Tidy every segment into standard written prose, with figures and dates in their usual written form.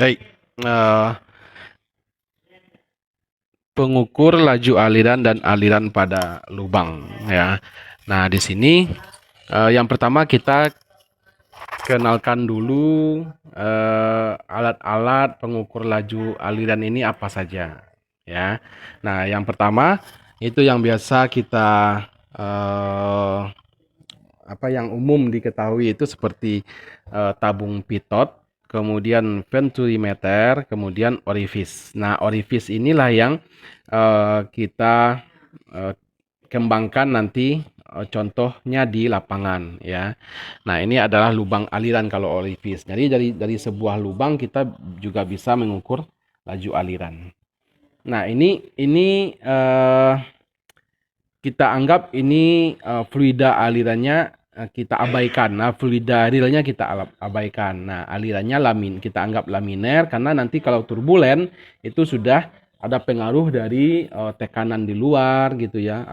Baik, eee, pengukur laju aliran dan aliran pada lubang ya. Nah, di sini yang pertama kita kenalkan dulu alat-alat pengukur laju aliran ini apa saja ya. Nah, yang pertama itu yang biasa kita eh, apa yang umum diketahui itu seperti tabung pitot, kemudian venturimeter, kemudian orifice. Nah, orifice inilah yang kita eh, kembangkan nanti contohnya di lapangan ya. Nah, ini adalah lubang aliran kalau orifice. Jadi dari sebuah lubang kita juga bisa mengukur laju aliran. Nah, ini kita anggap ini fluida alirannya kita abaikan. Nah, fluida realnya kita abaikan. Nah, alirannya kita anggap laminer karena nanti kalau turbulen itu sudah ada pengaruh dari tekanan di luar gitu ya.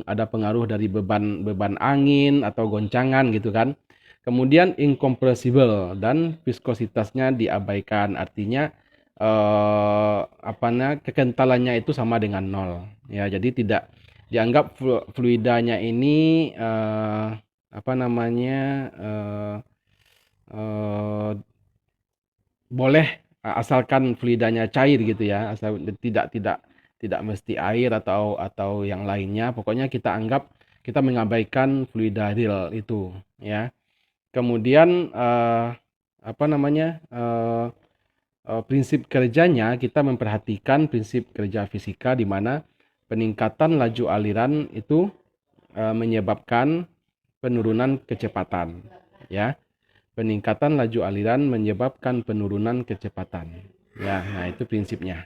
Ada pengaruh dari beban angin atau goncangan gitu kan. Kemudian incompressible dan viskositasnya diabaikan. Artinya kekentalannya itu sama dengan nol. Ya, jadi tidak dianggap fluidanya ini eh, eh, boleh asalkan fluidanya cair gitu ya, asal tidak mesti air atau yang lainnya. Pokoknya kita anggap kita mengabaikan fluida real itu ya. Kemudian prinsip kerjanya kita memperhatikan prinsip kerja fisika di mana peningkatan laju aliran itu menyebabkan penurunan kecepatan ya. Peningkatan laju aliran menyebabkan penurunan kecepatan ya. Nah, itu prinsipnya.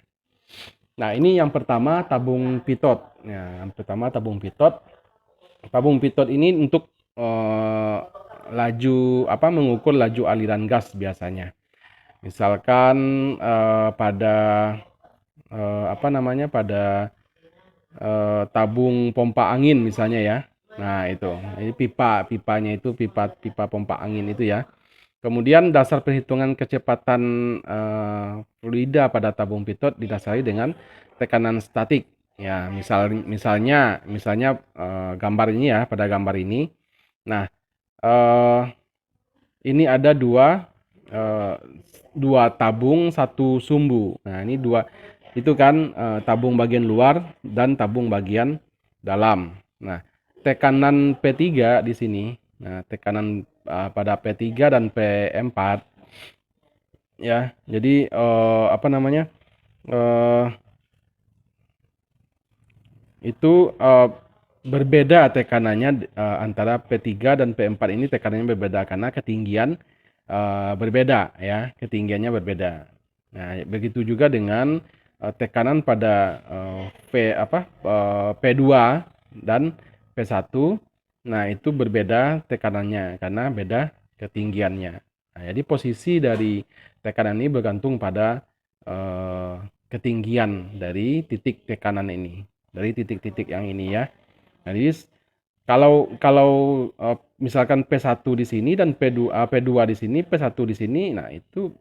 Nah, ini yang pertama tabung pitot ya. Yang pertama tabung pitot ini untuk mengukur laju aliran gas biasanya. Misalkan pada tabung pompa angin misalnya ya. Nah, itu. Ini pipanya itu pipa pompa angin itu ya. Kemudian dasar perhitungan kecepatan fluida pada tabung pitot didasari dengan tekanan statik. Ya, misalnya gambar ini ya, pada gambar ini. Nah, eh, ini ada eh, dua tabung, satu sumbu. Nah, ini dua itu kan tabung bagian luar dan tabung bagian dalam. Nah, tekanan P3 di sini. Nah, tekanan pada P3 dan P4 ya. Jadi eh, itu berbeda tekanannya antara P3 dan P4 ini tekanannya berbeda karena ketinggian berbeda ya, ketinggiannya berbeda. Nah, begitu juga dengan tekanan pada P2 dan P1. Nah, itu berbeda tekanannya karena beda ketinggiannya. Nah, jadi posisi dari tekanan ini bergantung pada eh, ketinggian dari titik tekanan ini, dari titik-titik yang ini ya. Jadi kalau kalau misalkan P1 di sini dan P2 di sini, P1 di sini, nah itu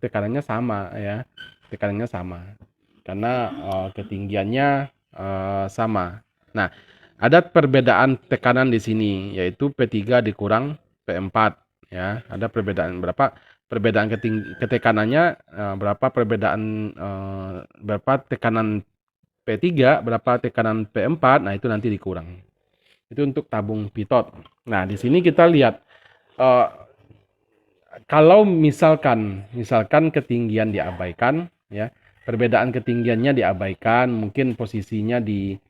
tekanannya sama ya. Tekanannya sama. Karena ketinggiannya sama. Nah, ada perbedaan tekanan di sini yaitu P3 dikurang P4 ya. Ada perbedaan berapa? Perbedaan ketekanannya berapa tekanan P3, berapa tekanan P4, nah itu nanti dikurang. Itu untuk tabung pitot. Nah, di sini kita lihat eh, kalau misalkan ketinggian diabaikan ya, perbedaan ketinggiannya diabaikan, mungkin posisinya di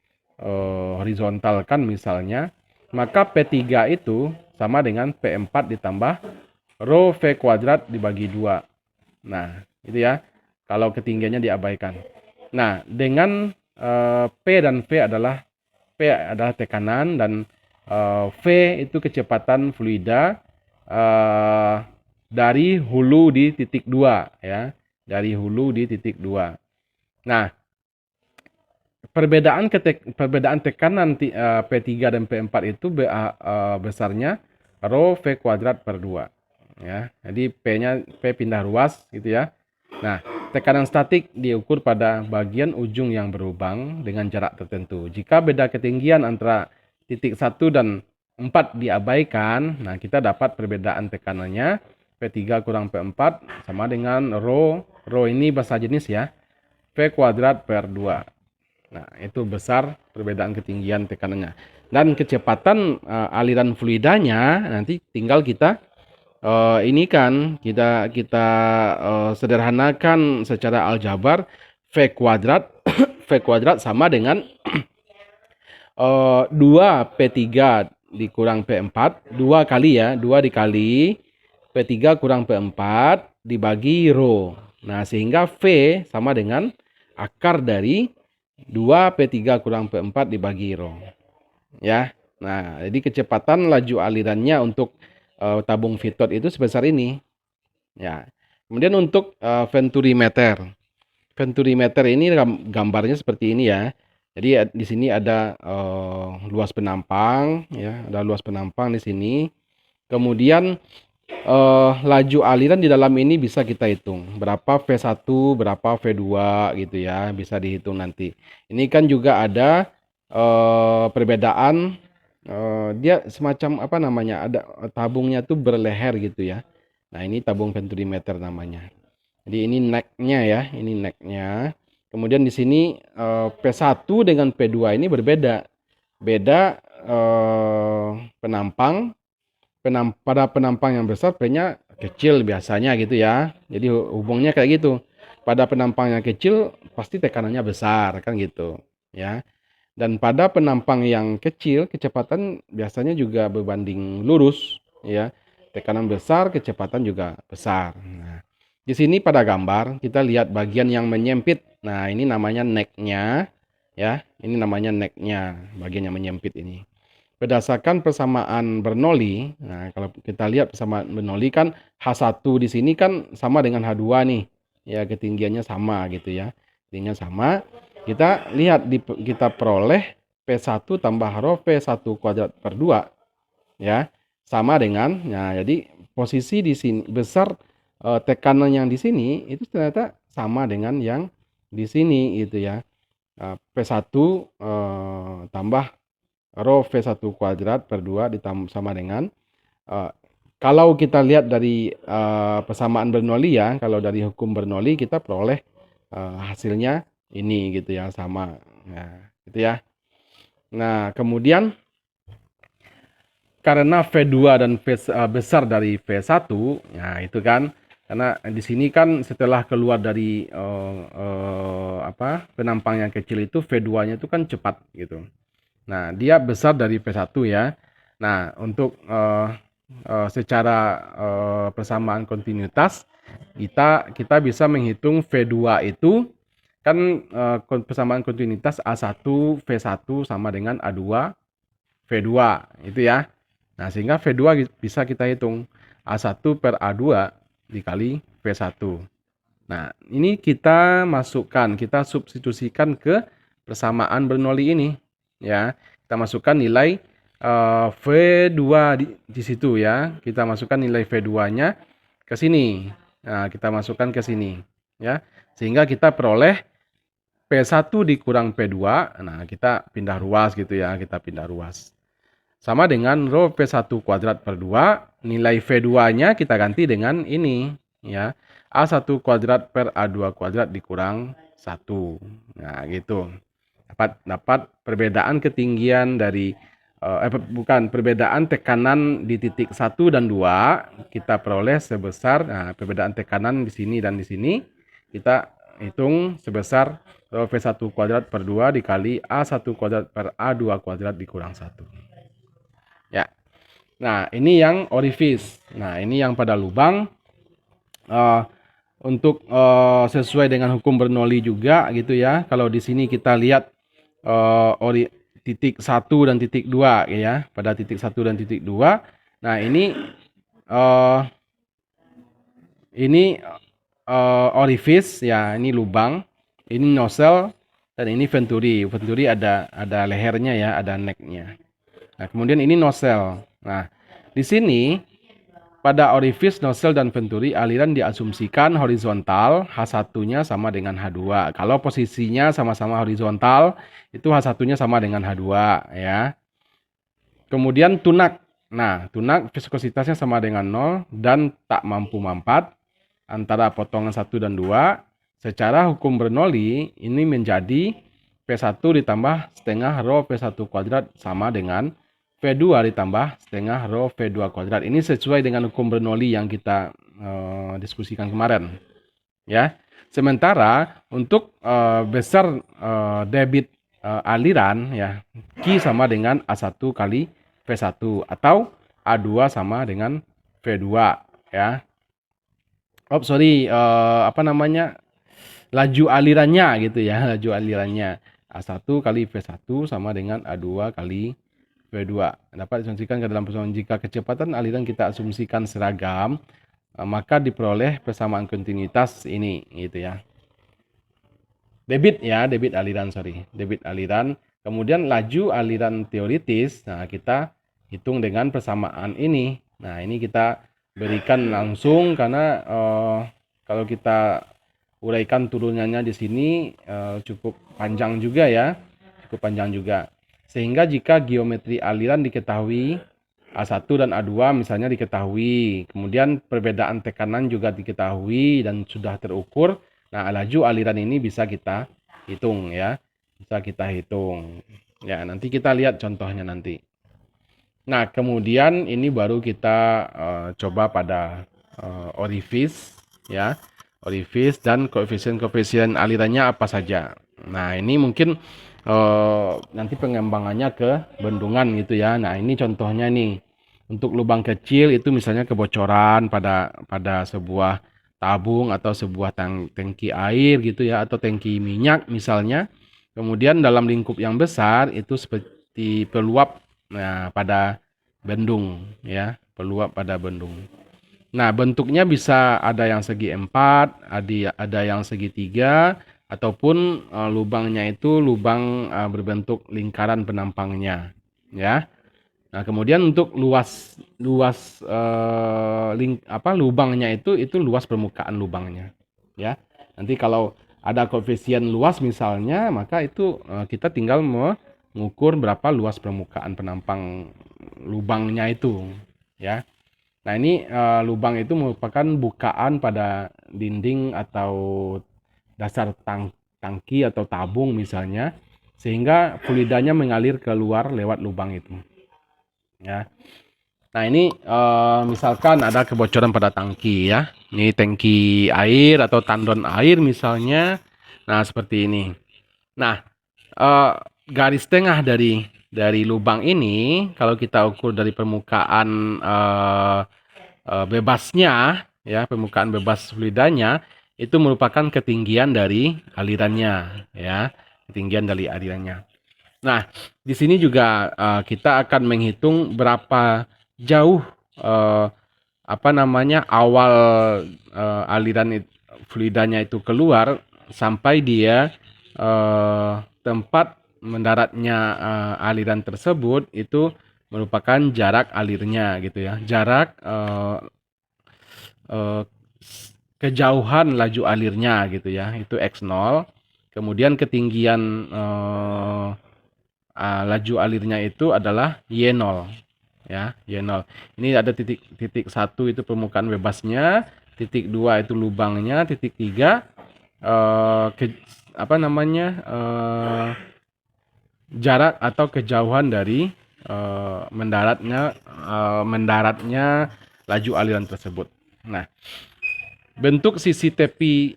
horizontal kan misalnya, maka P3 itu sama dengan P4 ditambah rho V kuadrat dibagi 2. Nah, itu ya. Kalau ketinggiannya diabaikan. Nah, dengan P adalah tekanan dan V itu kecepatan fluida eh, dari hulu di titik 2 ya. Dari hulu di titik 2. Nah, perbedaan tekanan P3 dan P4 itu besarnya rho V kuadrat per 2 ya. Jadi P pindah ruas gitu ya. Nah, tekanan statik diukur pada bagian ujung yang berlubang dengan jarak tertentu. Jika beda ketinggian antara titik 1 dan 4 diabaikan, nah kita dapat perbedaan tekanannya P3 kurang P4 sama dengan rho. Rho ini bahasa jenis ya, V kuadrat per 2. Nah, itu besar perbedaan ketinggian tekanannya. Dan kecepatan aliran fluidanya nanti tinggal kita ini kan kita sederhanakan secara aljabar. V kuadrat V kuadrat sama dengan 2P3 dikurang P4, 2 kali ya, 2 dikali P3 kurang P4 dibagi rho. Nah, sehingga V sama dengan akar dari 2P3 kurang P4 dibagi rho. Ya. Nah, jadi kecepatan laju alirannya untuk tabung Vitot itu sebesar ini. Ya. Kemudian untuk venturimeter. Venturimeter ini gambarnya seperti ini ya. Jadi di sini ada luas penampang ya, ada luas penampang di sini. Kemudian laju aliran di dalam ini bisa kita hitung. Berapa V1, berapa V2 gitu ya, bisa dihitung nanti. Ini kan juga ada perbedaan dia semacam apa namanya? Ada tabungnya tuh berleher gitu ya. Nah, ini tabung venturimeter namanya. Jadi ini neck-nya ya, ini neck-nya. Kemudian di sini P1 dengan P2 ini berbeda. Beda penampang. Pada penampang yang besar P-nya kecil biasanya gitu ya. Jadi hubungnya kayak gitu. Pada penampang yang kecil pasti tekanannya besar kan gitu ya. Dan pada penampang yang kecil kecepatan biasanya juga berbanding lurus ya. Tekanan besar, kecepatan juga besar. Nah, di sini pada gambar kita lihat bagian yang menyempit. Nah, ini namanya neck-nya ya. Ini namanya neck-nya, bagian yang menyempit ini. Berdasarkan persamaan Bernoulli, nah kalau kita lihat persamaan Bernoulli kan H1 di sini kan sama dengan H2 nih. Ya, ketinggiannya sama gitu ya. Ketinggiannya sama. Kita lihat kita peroleh P1 tambah rho V1 kuadrat per 2 ya. Sama dengan jadi posisi di sini besar tekanan yang di sini itu ternyata sama dengan yang di sini gitu ya. P1 tambah rho V1 kuadrat per 2 sama dengan kalau kita lihat dari persamaan Bernoulli ya, kalau dari hukum Bernoulli kita peroleh hasilnya ini gitu ya, sama. Nah, gitu ya. Nah, kemudian karena V2 dan besar dari V1, nah itu kan karena di sini kan setelah keluar dari penampang yang kecil itu V2-nya itu kan cepat gitu. Nah, dia besar dari V1 ya. Nah, untuk secara persamaan kontinuitas kita bisa menghitung V2 itu kan persamaan kontinuitas A1 V1 sama dengan A2 V2 itu ya. Nah, sehingga V2 bisa kita hitung A1 per A2 dikali V1. Nah, ini kita masukkan, kita substitusikan ke persamaan Bernoulli ini. Ya, kita masukkan nilai V2 di situ ya. Kita masukkan nilai V2-nya ke sini. Nah, kita masukkan ke sini ya. Sehingga kita peroleh P1 dikurang P2. Nah, kita pindah ruas gitu ya, kita pindah ruas. Sama dengan rho P1 kuadrat per 2, nilai V2-nya kita ganti dengan ini ya. A1 kuadrat per A2 kuadrat dikurang 1. Nah, gitu. Dapat perbedaan ketinggian dari perbedaan tekanan di titik 1 dan 2 kita peroleh sebesar perbedaan tekanan di sini dan di sini kita hitung sebesar V1 kuadrat per 2 dikali A1 kuadrat per A2 kuadrat dikurang 1. Ya. Nah, ini yang orifice. Nah, ini yang pada lubang. Untuk sesuai dengan hukum Bernoulli juga gitu ya. Kalau di sini kita lihat titik 1 dan titik 2 ya. Pada titik 1 dan titik 2. Nah, ini orifice ya, ini lubang. Ini nozzle dan ini venturi. Venturi ada lehernya ya, ada neck-nya. Nah, kemudian ini nozzle. Nah, di sini pada orifis, nozzle, dan venturi aliran diasumsikan horizontal, H1-nya sama dengan H2. Kalau posisinya sama-sama horizontal, itu H1-nya sama dengan H2 ya. Kemudian tunak. Nah, tunak viskositasnya sama dengan 0 dan tak mampu mampat antara potongan 1 dan 2. Secara hukum Bernoulli, ini menjadi P1 ditambah setengah rho P1 kuadrat sama dengan V2 ditambah setengah rho V2 kuadrat. Ini sesuai dengan hukum Bernoulli yang kita diskusikan kemarin. Ya. Sementara untuk besar debit aliran ya, Q sama dengan A1 kali V1 atau A2 sama dengan V2 ya. Laju alirannya gitu ya, laju alirannya. A1 kali V1 sama dengan A2 kali V2. Dapat diasumsikan ke dalam persamaan jika kecepatan aliran kita asumsikan seragam, maka diperoleh persamaan kontinuitas ini gitu ya. Debit aliran. Kemudian laju aliran teoritis, nah kita hitung dengan persamaan ini. Nah ini kita berikan langsung karena kalau kita uraikan turunannya di sini cukup panjang juga ya, Sehingga jika geometri aliran diketahui, A1 dan A2 misalnya diketahui, kemudian perbedaan tekanan juga diketahui dan sudah terukur. Nah, laju aliran ini bisa kita hitung ya. Ya, nanti kita lihat contohnya nanti. Nah, kemudian ini baru kita coba pada orifis ya. Orifis dan koefisien alirannya apa saja. Nah, ini mungkin nanti pengembangannya ke bendungan gitu ya. Nah, ini contohnya nih. Untuk lubang kecil itu misalnya kebocoran pada sebuah tabung atau sebuah tangki air gitu ya, atau tangki minyak misalnya. Kemudian dalam lingkup yang besar itu seperti peluap pada bendung ya, Nah, bentuknya bisa ada yang segi 4, ada yang segitiga, ataupun lubangnya itu lubang berbentuk lingkaran penampangnya ya. Nah, kemudian untuk lubangnya itu luas permukaan lubangnya ya. Nanti kalau ada koefisien luas misalnya, maka itu kita tinggal mengukur berapa luas permukaan penampang lubangnya itu ya. Nah, ini lubang itu merupakan bukaan pada dinding atau dasar tangki atau tabung misalnya, sehingga fluidanya mengalir keluar lewat lubang itu ya. Nah, ini misalkan ada kebocoran pada tangki ya. Ini tangki air atau tandon air misalnya. Nah, seperti ini. Nah, garis tengah dari lubang ini kalau kita ukur dari permukaan bebasnya ya, permukaan bebas fluidanya itu merupakan ketinggian dari alirannya ya, Nah, di sini juga kita akan menghitung berapa jauh awal aliran fluidanya itu keluar sampai dia tempat mendaratnya aliran tersebut itu merupakan jarak alirnya gitu ya. Jarak kejauhan laju alirnya gitu ya. Itu X0. Kemudian ketinggian laju alirnya itu adalah Y0 ya, Y0. Ini ada titik 1 itu permukaan bebasnya, titik 2 itu lubangnya, titik 3 jarak atau kejauhan dari mendaratnya laju aliran tersebut. Nah, bentuk sisi tepi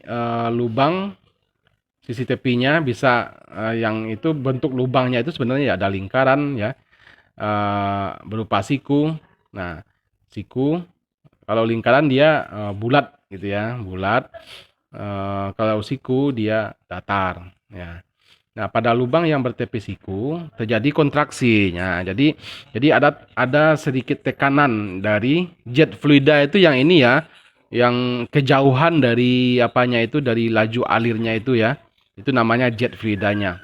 lubang, sisi tepinya bisa yang itu bentuk lubangnya itu sebenarnya ya ada lingkaran ya, berupa siku. Nah, siku kalau lingkaran dia bulat gitu ya, bulat. Kalau siku dia datar ya. Nah, pada lubang yang bertepi siku terjadi kontraksi. Nah, jadi ada sedikit tekanan dari jet fluida itu yang ini ya, yang kejauhan dari dari laju alirnya itu ya. Itu namanya jet fluidanya.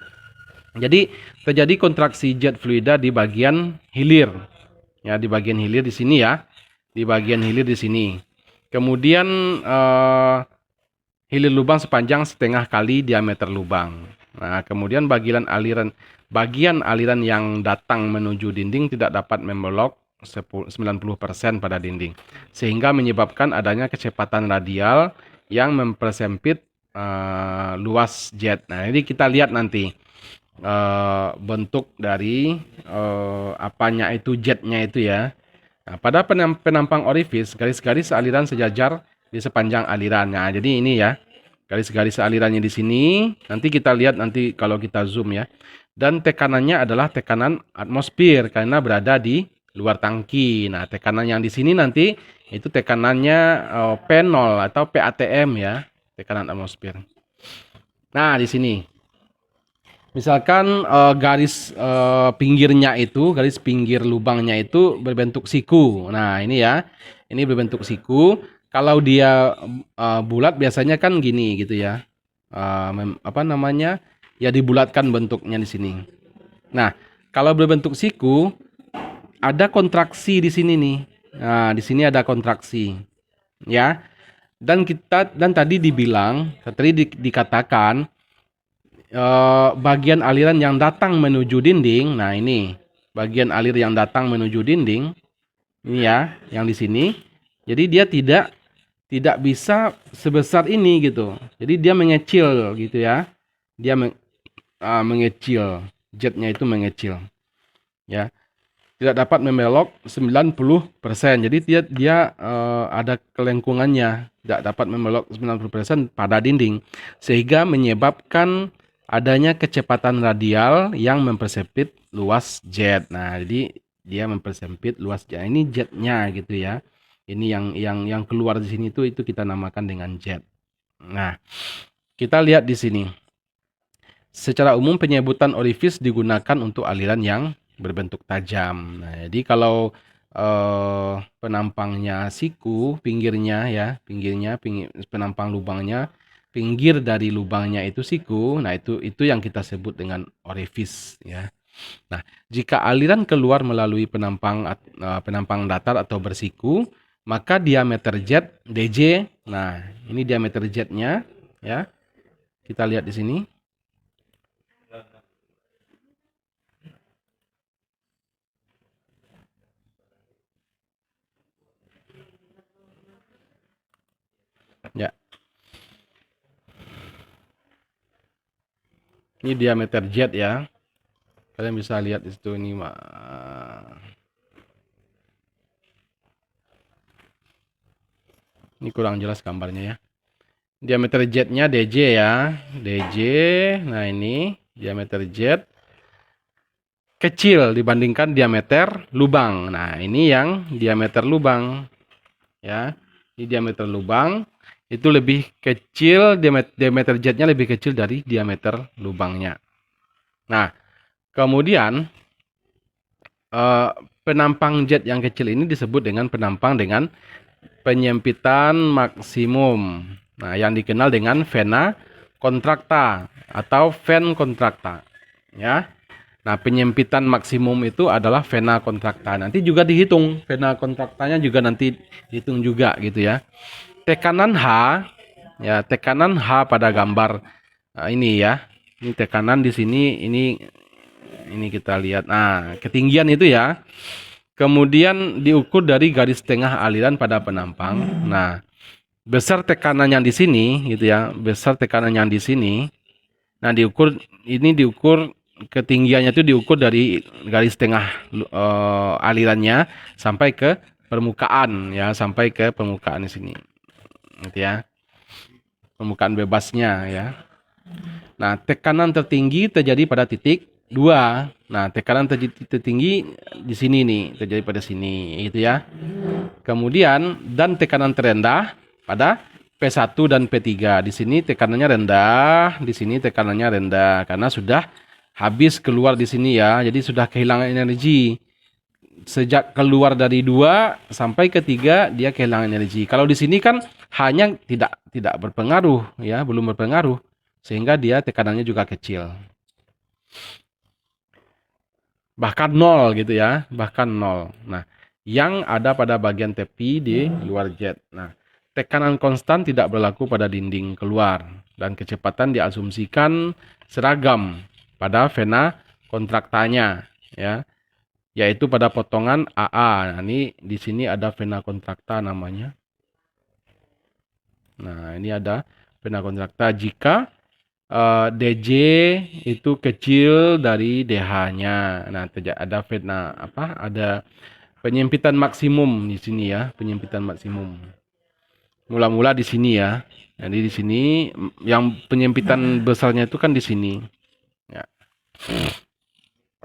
Jadi terjadi kontraksi jet fluida di bagian hilir. Ya, di bagian hilir di sini ya. di bagian hilir di sini. Kemudian hilir lubang sepanjang setengah kali diameter lubang. Nah, kemudian bagian aliran yang datang menuju dinding tidak dapat membelok 90% pada dinding, sehingga menyebabkan adanya kecepatan radial yang mempersempit luas jet. Nah, jadi kita lihat nanti bentuk dari apanya itu jetnya itu ya. Nah, pada penampang orifis, garis-garis aliran sejajar di sepanjang aliran. Nah, jadi ini ya, garis-garis alirannya di sini. Nanti kita lihat nanti kalau kita zoom ya. Dan tekanannya adalah tekanan atmosfer karena berada di luar tangki. Nah, tekanan yang di sini nanti itu tekanannya P0 atau PATM ya, tekanan atmosfer. Nah, di sini. Misalkan garis pinggirnya itu, garis pinggir lubangnya itu berbentuk siku. Nah, ini ya. Ini berbentuk siku. Kalau dia bulat biasanya kan gini gitu ya. Apa namanya? Ya dibulatkan bentuknya di sini. Nah, kalau berbentuk siku ada kontraksi di sini nih. Nah, di sini ada kontraksi. Ya. Dan tadi dikatakan bagian aliran yang datang menuju dinding. Nah, ini bagian alir yang datang menuju dinding. Ini ya, yang di sini. Jadi dia tidak bisa sebesar ini gitu. Jadi dia mengecil gitu ya. Dia mengecil. Jetnya itu mengecil. Ya. Tidak dapat membelok 90%. Jadi dia ada kelengkungannya, tidak dapat membelok 90% pada dinding, sehingga menyebabkan adanya kecepatan radial yang mempersempit luas jet. Nah, jadi dia mempersempit luas jet. Ini jetnya gitu ya. Ini yang keluar di sini itu kita namakan dengan jet. Nah, kita lihat di sini. Secara umum penyebutan orifis digunakan untuk aliran yang berbentuk tajam. Nah, jadi kalau penampangnya siku, pinggirnya ya, penampang lubangnya, pinggir dari lubangnya itu siku. Nah, itu yang kita sebut dengan orifis ya. Nah, jika aliran keluar melalui penampang datar atau bersiku, maka diameter jet DJ. Nah, ini diameter jetnya ya. Kita lihat di sini. Ya. Ini diameter jet ya. Kalian bisa lihat di situ ini. Ini kurang jelas gambarnya ya. Diameter jetnya DJ ya. DJ. Nah, ini diameter jet kecil dibandingkan diameter lubang. Nah, ini yang diameter lubang. Ya. Ini diameter lubang itu lebih kecil, diameter jetnya lebih kecil dari diameter lubangnya. Nah, kemudian penampang jet yang kecil ini disebut dengan penampang dengan penyempitan maksimum. Nah, yang dikenal dengan vena contracta atau ven contracta. Ya. Nah, penyempitan maksimum itu adalah vena contracta. Nanti juga dihitung vena contractanya juga nanti dihitung juga gitu ya. Tekanan H ya, tekanan H pada gambar ini ya. Ini tekanan di sini, ini kita lihat. Nah, ketinggian itu ya. Kemudian diukur dari garis tengah aliran pada penampang. Nah, besar tekanan yang di sini gitu ya. Besar tekanan yang di sini. Nah, diukur ketinggiannya itu diukur dari garis tengah alirannya sampai ke permukaan ya, sampai ke permukaan di sini. Gitu ya. Permukaan bebasnya ya. Nah, tekanan tertinggi terjadi pada titik 2. Nah, tekanan tertinggi di sini nih, terjadi pada sini gitu ya. Kemudian dan tekanan terendah pada P1 dan P3. Di sini tekanannya rendah, di sini tekanannya rendah karena sudah habis keluar di sini ya. Jadi sudah kehilangan energi. Sejak keluar dari 2 sampai ke 3 dia kehilangan energi. Kalau di sini kan hanya tidak berpengaruh ya, belum berpengaruh sehingga dia tekanannya juga kecil. Bahkan 0 gitu ya, bahkan 0. Nah, yang ada pada bagian tepi di luar jet. Nah, tekanan konstan tidak berlaku pada dinding keluar dan kecepatan diasumsikan seragam pada vena kontraktanya, ya, yaitu pada potongan AA. Nah, ini di sini ada vena kontrakta namanya. Nah, ini ada vena kontrakta jika DJ itu kecil dari DH-nya. Nah, ada vena ada penyempitan maksimum di sini ya, penyempitan maksimum. Mula-mula di sini ya. Jadi di sini yang penyempitan besarnya itu kan di sini. Ya.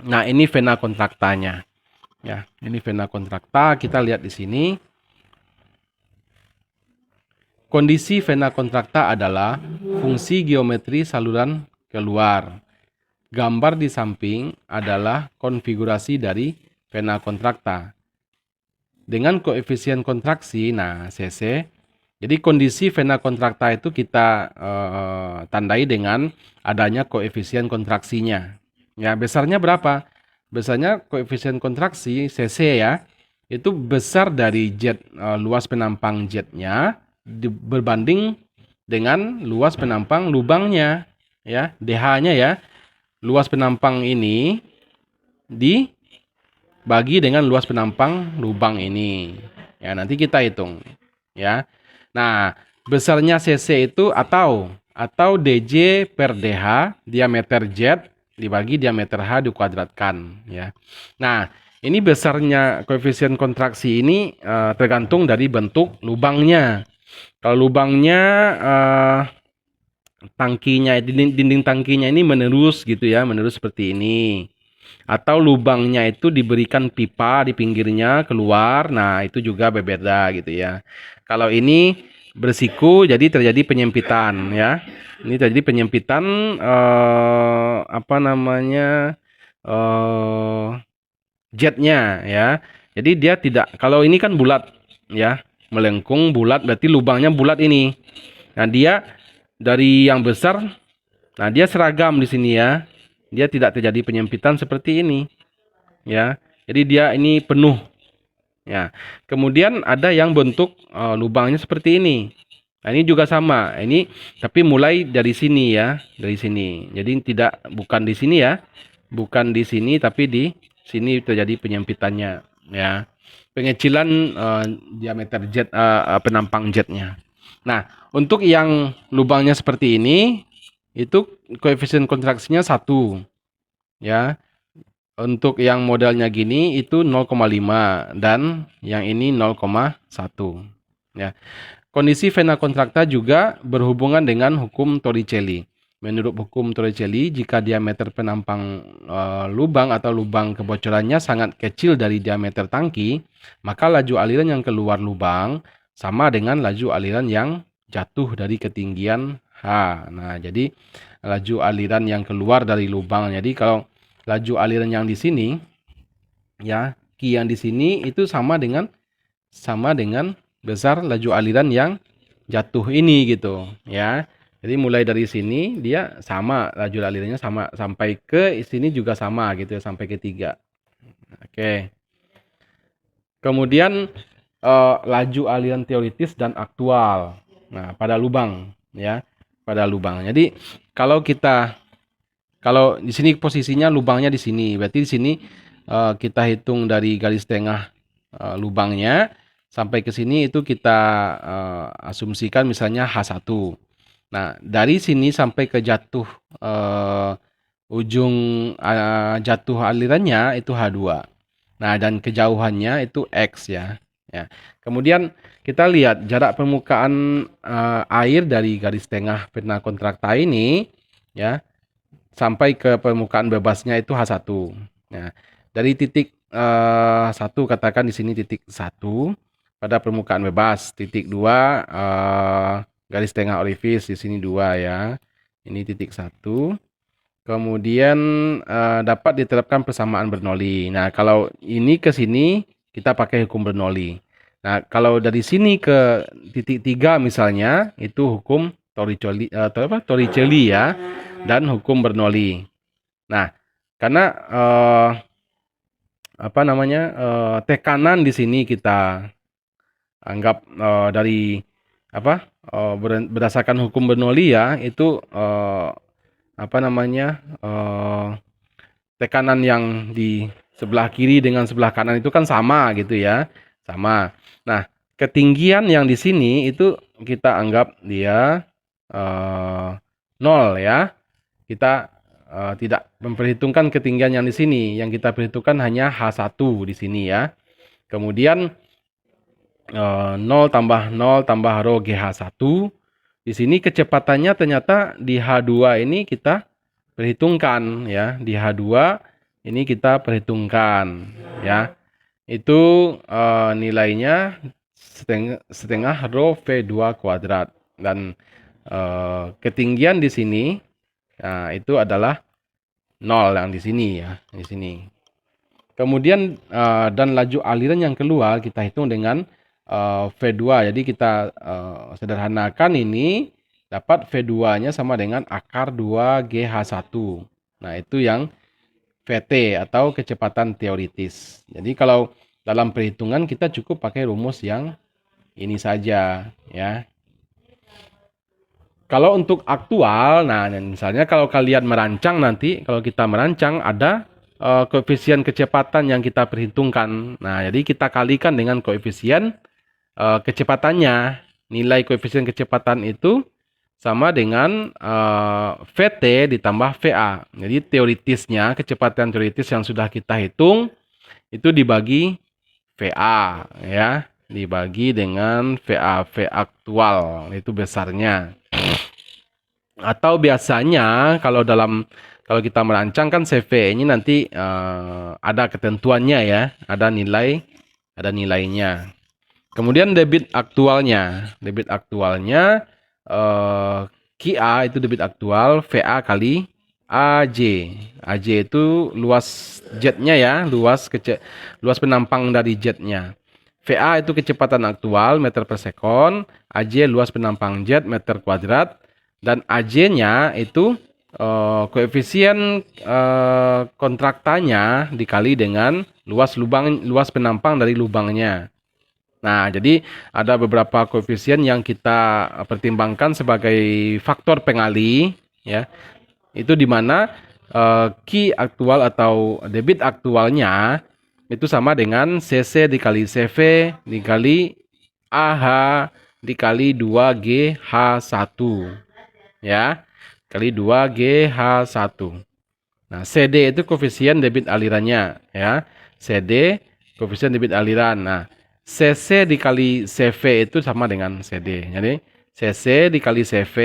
Nah, ini vena kontraktanya. Ya, ini vena kontrakta, kita lihat di sini. Kondisi vena kontrakta adalah fungsi geometri saluran keluar. Gambar di samping adalah konfigurasi dari vena kontrakta. Dengan koefisien kontraksi, nah cc, jadi kondisi vena kontrakta itu kita tandai dengan adanya koefisien kontraksinya. Ya, besarnya berapa? Besarnya koefisien kontraksi cc ya, itu besar dari jet luas penampang jetnya berbanding dengan luas penampang lubangnya, ya, DH-nya ya. Luas penampang ini dibagi dengan luas penampang lubang ini. Ya, nanti kita hitung, ya. Nah, besarnya cc itu atau dj per dh diameter jet dibagi diameter h dikuadratkan, ya. Nah, ini besarnya koefisien kontraksi ini tergantung dari bentuk lubangnya. Kalau lubangnya tangkinya, dinding tangkinya ini menerus gitu ya, menerus seperti ini. Atau lubangnya itu diberikan pipa di pinggirnya keluar, nah itu juga berbeda gitu ya. Kalau ini bersiku, jadi terjadi penyempitan ya. Ini terjadi penyempitan jetnya ya. Jadi dia tidak, kalau ini kan bulat ya, melengkung bulat, berarti lubangnya bulat ini. Nah, dia dari yang besar, nah dia seragam di sini ya. Dia tidak terjadi penyempitan seperti ini. Ya. Jadi dia ini penuh. Ya. Kemudian ada yang bentuk lubangnya seperti ini. Nah, ini juga sama. Ini tapi mulai dari sini ya, dari sini. Jadi bukan di sini ya. Bukan di sini tapi di sini terjadi penyempitannya ya. Pengecilan diameter jet penampang jetnya. Nah, untuk yang lubangnya seperti ini, itu koefisien kontraksinya 1. Ya. Untuk yang modelnya gini itu 0,5 dan yang ini 0,1. Ya. Kondisi vena kontrakta juga berhubungan dengan hukum Torricelli. Menurut hukum Torricelli, jika diameter penampang lubang atau lubang kebocorannya sangat kecil dari diameter tangki, maka laju aliran yang keluar lubang sama dengan laju aliran yang jatuh dari ketinggian H. Nah, jadi laju aliran yang keluar dari lubang. Jadi kalau laju aliran yang di sini, ya, Q yang di sini itu sama dengan besar laju aliran yang jatuh ini gitu, ya. Jadi mulai dari sini dia sama laju alirannya sama sampai ke sini juga sama gitu ya, sampai ke 3. Oke. Kemudian laju aliran teoritis dan aktual. Nah, pada lubang ya, pada lubang. Jadi kalau di sini posisinya lubangnya di sini, berarti di sini kita hitung dari garis tengah lubangnya sampai ke sini itu kita asumsikan misalnya H1. Nah, dari sini sampai ke jatuh ujung jatuh alirannya itu H2. Nah, dan kejauhannya itu X ya. Ya. Kemudian kita lihat jarak permukaan air dari garis tengah vena kontrakta ini ya sampai ke permukaan bebasnya itu H1. Nah, dari titik 1 katakan di sini titik 1 pada permukaan bebas, titik 2 garis tengah orifice di sini 2 ya. Ini titik 1. Kemudian dapat diterapkan persamaan Bernoulli. Nah, kalau ini ke sini kita pakai hukum Bernoulli. Nah, kalau dari sini ke titik 3 misalnya itu hukum Torricelli ya dan hukum Bernoulli. Nah, karena apa namanya, tekanan di sini kita anggap dari apa, berdasarkan hukum Bernoulli ya, itu apa namanya, tekanan yang di sebelah kiri dengan sebelah kanan itu kan sama gitu ya, sama. Nah, ketinggian yang di sini itu kita anggap dia 0 ya. Kita tidak memperhitungkan ketinggian yang di sini. Yang kita perhitungkan hanya H1 di sini ya. Kemudian 0 tambah 0 tambah rho GH1. Di sini kecepatannya ternyata di H2 ini kita perhitungkan ya. Di H2 ini kita perhitungkan ya. Itu nilainya setengah rho V2 kuadrat. Dan ketinggian di sini nah, itu adalah 0 yang di sini ya, di sini. Kemudian dan laju aliran yang keluar kita hitung dengan V2. Jadi kita sederhanakan ini dapat V2-nya sama dengan akar 2 GH1. Nah, itu yang VT atau kecepatan teoritis. Jadi kalau dalam perhitungan kita cukup pakai rumus yang ini saja ya. Kalau untuk aktual, nah misalnya kalau kalian merancang nanti, kalau kita merancang ada koefisien kecepatan yang kita perhitungkan. Nah, jadi kita kalikan dengan koefisien kecepatannya. Nilai koefisien kecepatan itu sama dengan VT ditambah VA. Jadi teoritisnya, kecepatan teoritis yang sudah kita hitung itu dibagi VA ya, dibagi dengan VA, V aktual, itu besarnya. Atau biasanya kalau kita merancang kan CV ini nanti ada ketentuannya ya, ada nilainya. Kemudian debit aktualnya QA itu debit aktual VA kali AJ. AJ itu luas jetnya ya, luas penampang dari jetnya. VA itu kecepatan aktual meter per sekon, AJ luas penampang jet meter kuadrat, dan AJ-nya itu koefisien kontraktanya dikali dengan luas penampang dari lubangnya. Nah, jadi ada beberapa koefisien yang kita pertimbangkan sebagai faktor pengali ya. Itu di mana Q aktual atau debit aktualnya itu sama dengan CC dikali CV dikali AH dikali 2GH1 ya, kali 2GH1. Nah, CD itu koefisien debit alirannya ya. CD koefisien debit aliran. Nah, CC dikali CV itu sama dengan CD. Jadi CC dikali CV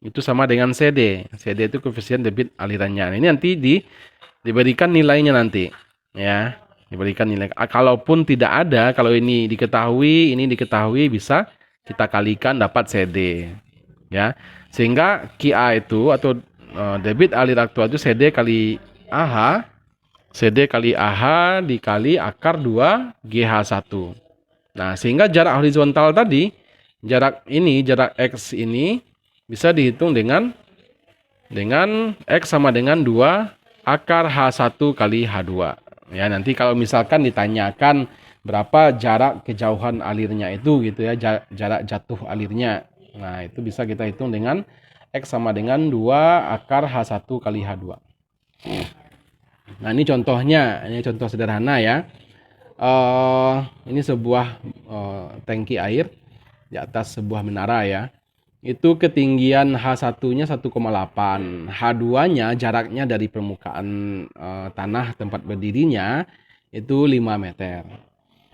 itu sama dengan CD. CD itu koefisien debit alirannya. Nah, ini nanti diberikan nilainya nanti ya. Diberikan nilai. Kalaupun tidak ada, kalau ini diketahui bisa kita kalikan dapat CD. Ya. Sehingga QA itu atau debit alir aktual itu CD kali AH dikali akar 2 GH1. Nah, sehingga jarak horizontal tadi, jarak X ini bisa dihitung dengan X sama dengan 2 akar H1 kali H2. Ya, nanti kalau misalkan ditanyakan berapa jarak kejauhan alirnya itu gitu ya, jarak jatuh alirnya. Nah, itu bisa kita hitung dengan X sama dengan 2 akar H1 kali H2. Nah, ini contohnya, ini contoh sederhana ya. Ini sebuah tangki air di atas sebuah menara ya. Itu ketinggian H1-nya 1,8. H2-nya jaraknya dari permukaan tanah tempat berdirinya itu 5 meter.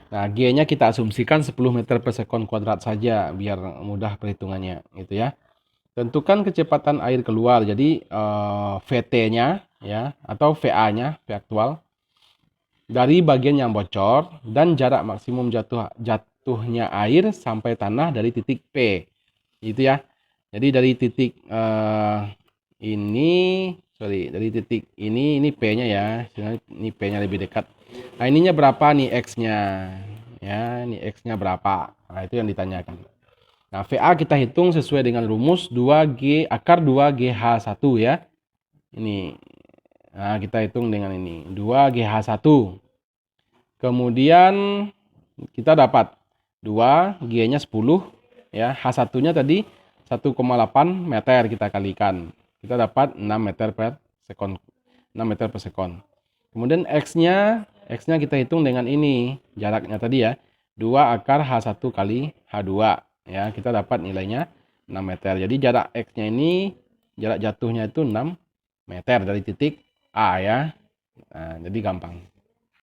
Nah, G-nya kita asumsikan 10 meter per sekon kuadrat saja biar mudah perhitungannya gitu ya. Tentukan kecepatan air keluar. Jadi VT-nya ya atau VA-nya, V aktual dari bagian yang bocor dan jarak maksimum jatuhnya air sampai tanah dari titik P. Gitu ya. Jadi dari titik dari titik ini P-nya ya. Ini P-nya lebih dekat. Nah, ininya berapa nih X-nya? Ya, ini X-nya berapa? Nah, itu yang ditanyakan. Nah, VA kita hitung sesuai dengan rumus 2G akar 2GH1 ya. Ini. Nah, kita hitung dengan ini. 2GH1. Kemudian kita dapat 2, G-nya 10, ya. H1-nya tadi 1,8 meter kita kalikan. Kita dapat 6 meter per sekon. 6 meter per sekon. Kemudian X-nya kita hitung dengan ini, jaraknya tadi ya. 2 akar H1 kali H2. Ya, kita dapat nilainya 6 meter. Jadi jarak X-nya ini, jarak jatuhnya itu 6 meter dari titik A ya. Nah, jadi gampang.